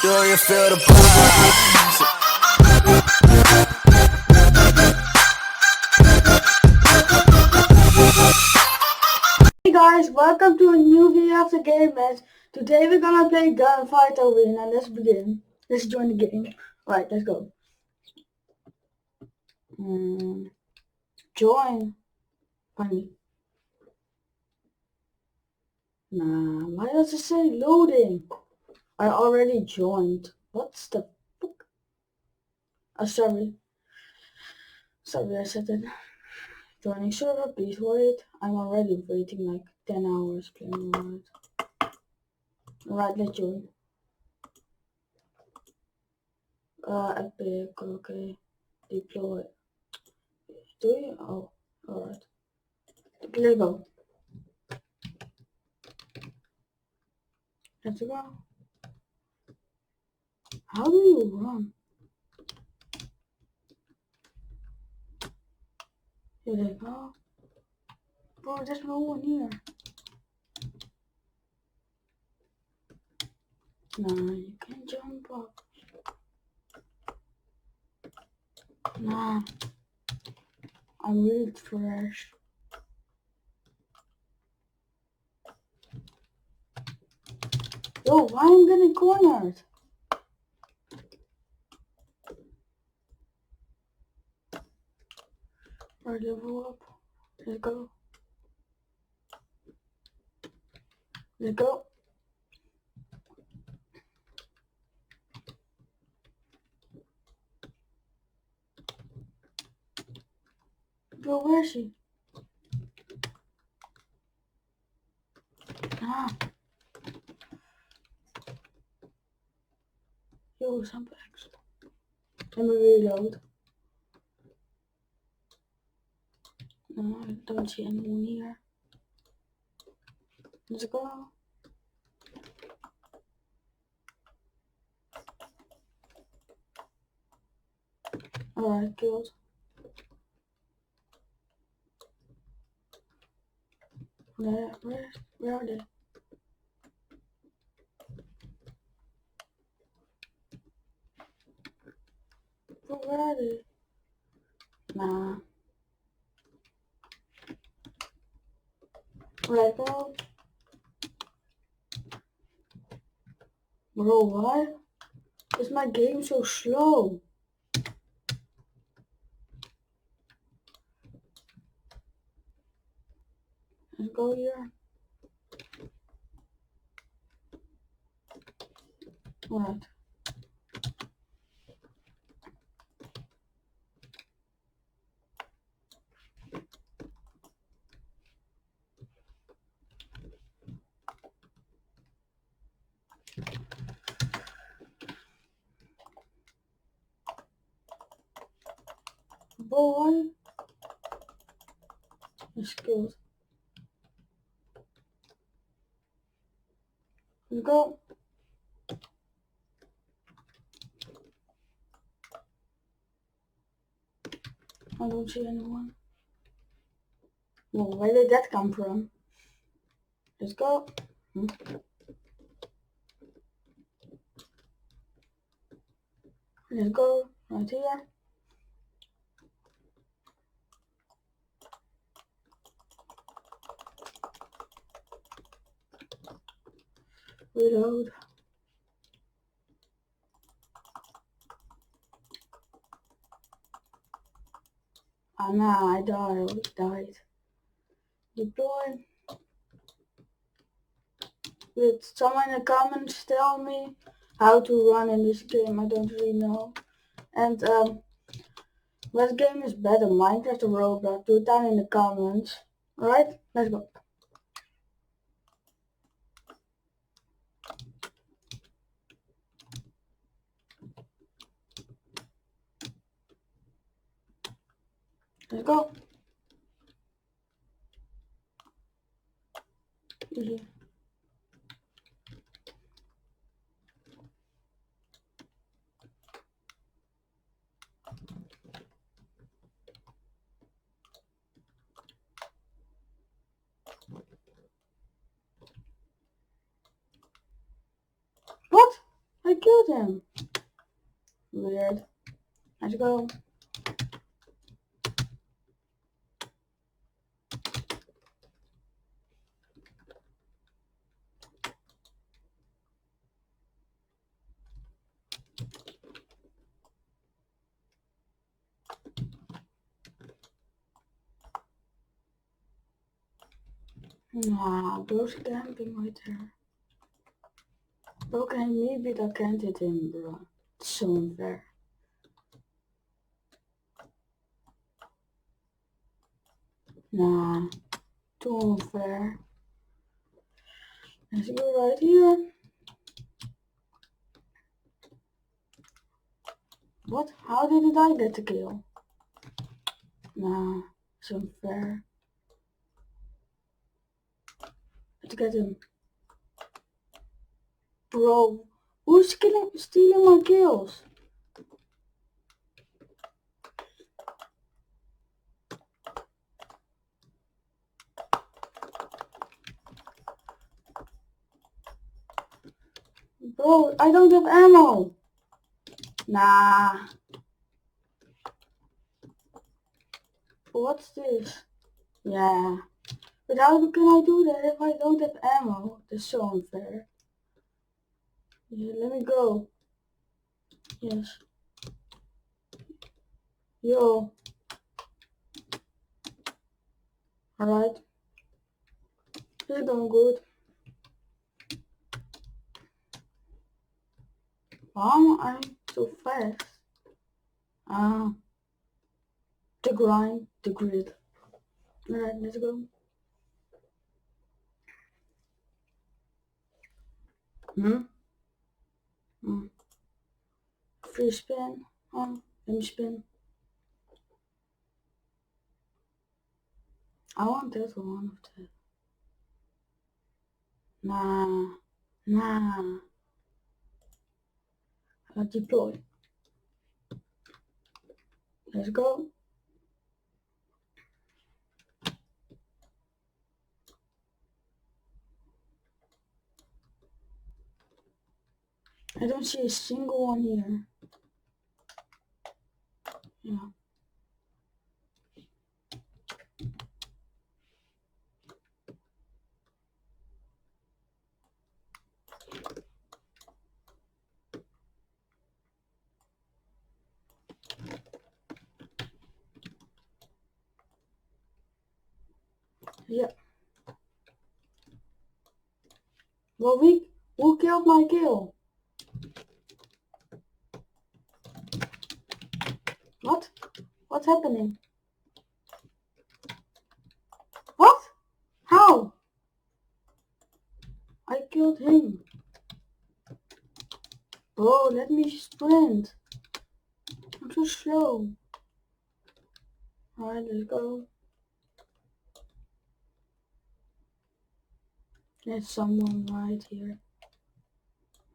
Do you feel the vibes? Hey guys, welcome to a new video of the Game Match. Today we're gonna play Gunfight Arena. Let's begin. Let's join the game. Alright, let's go. Join. Funny. Nah, why does it say loading? I already joined. What's the fuck? Oh, sorry. Sorry, I said it. Joining server, please wait. I'm already waiting like 10 hours playing around. Alright, let's join. Epic, okay. Deploy. Do you? Oh, alright. Let's go. Let's go. How do you run? Here they go. Bro, there's no one here. Nah, you can't jump up. Nah, I'm really trash. Yo, why am I getting cornered? Alright, level up. Let's go. Let's go. Bro, where is he? Ah. Yo, some packs. Let me reload. No, I don't see anyone here. Let's go. Alright, killed. Where are they? Bro, where are they? Nah. Alright, go. Bro, why is my game so slow? Let's go here. Alright. Boy, it's killed. Let's go. I don't see anyone. Well, where did that come from? Let's go. Let's go. Right here. Reload. Ah, nah, I died. Deploy. Did someone in the comments tell me how to run in this game? I don't really know. And what game is better, Minecraft or Roblox? Do it down in the comments. Alright, let's go. Let's go. Easy. What? I killed him. Weird. Let's go. Nah, bro's camping right there. Bro can hit me, but I can't hit him, bro. It's so unfair. Nah, too unfair. Let's go right here. What? How did I get the kill? Nah, it's unfair. Let's get him. Bro, who's stealing my kills? Bro, I don't have ammo. Nah. What's this? Yeah. But how can I do that if I don't have ammo? That's so unfair. Yeah, let me go. Yes. Yo. Alright. It's going good. Why am I so fast? The grind, the grid. Alright, let's go. Free spin. Let me spin. I want that one of that. Nah. Deploy. Let's go. I don't see a single one here. Yeah. Yeah. Well, who killed my kill? What? What's happening? What? How? I killed him. Bro, let me sprint. I'm too slow. Alright, let's go. There's someone right here.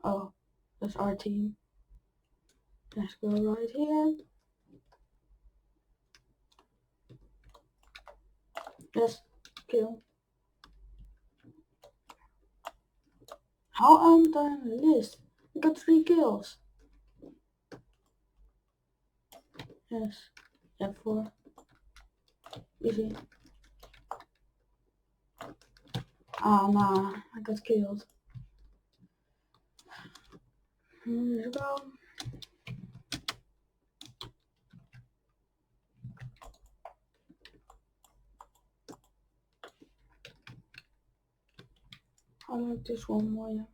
Oh, that's our team. Let's go right here. Yes, kill. How am I on the list? I got 3 kills. Yes. Yeah, 4. Easy. Ah, nah, I got killed. Let's go. I like this one more, yeah.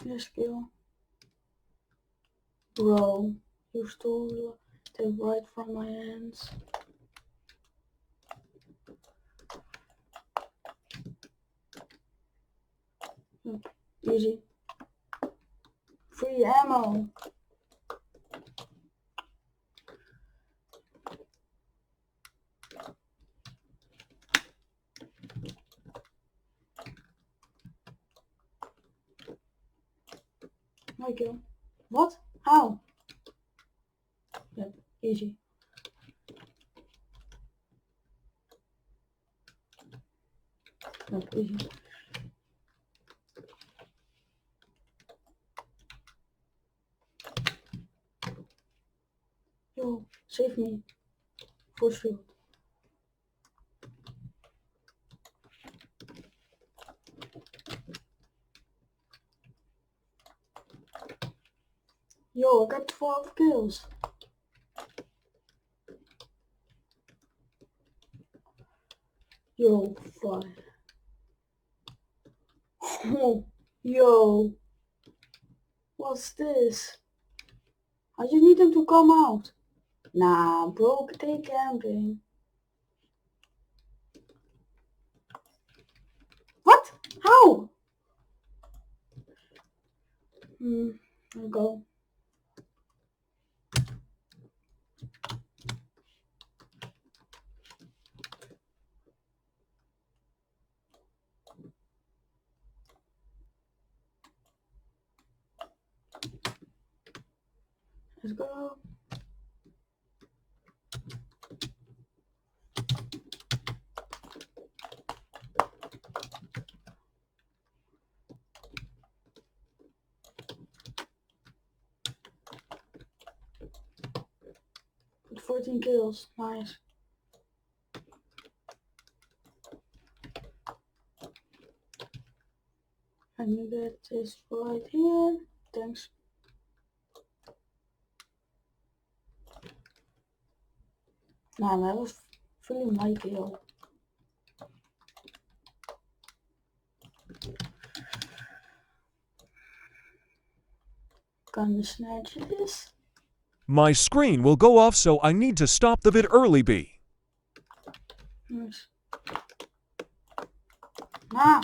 Yes, kill. Bro, you stole the right from my hands. Easy. Free ammo. My kill. What? How? Yep, easy. Happy. Yo, save me. Force field. Yo, I got 12 kills. Yo, 5. Oh, yo. What's this? I just need them to come out. Nah, bro, they camping. What? How? I'll go. Let's go. With 14 kills. Nice. I need get this right here. Thanks. Nah, that was really my kill. Gonna snatch this. My screen will go off, so I need to stop the vid early, B. Nice. Nah.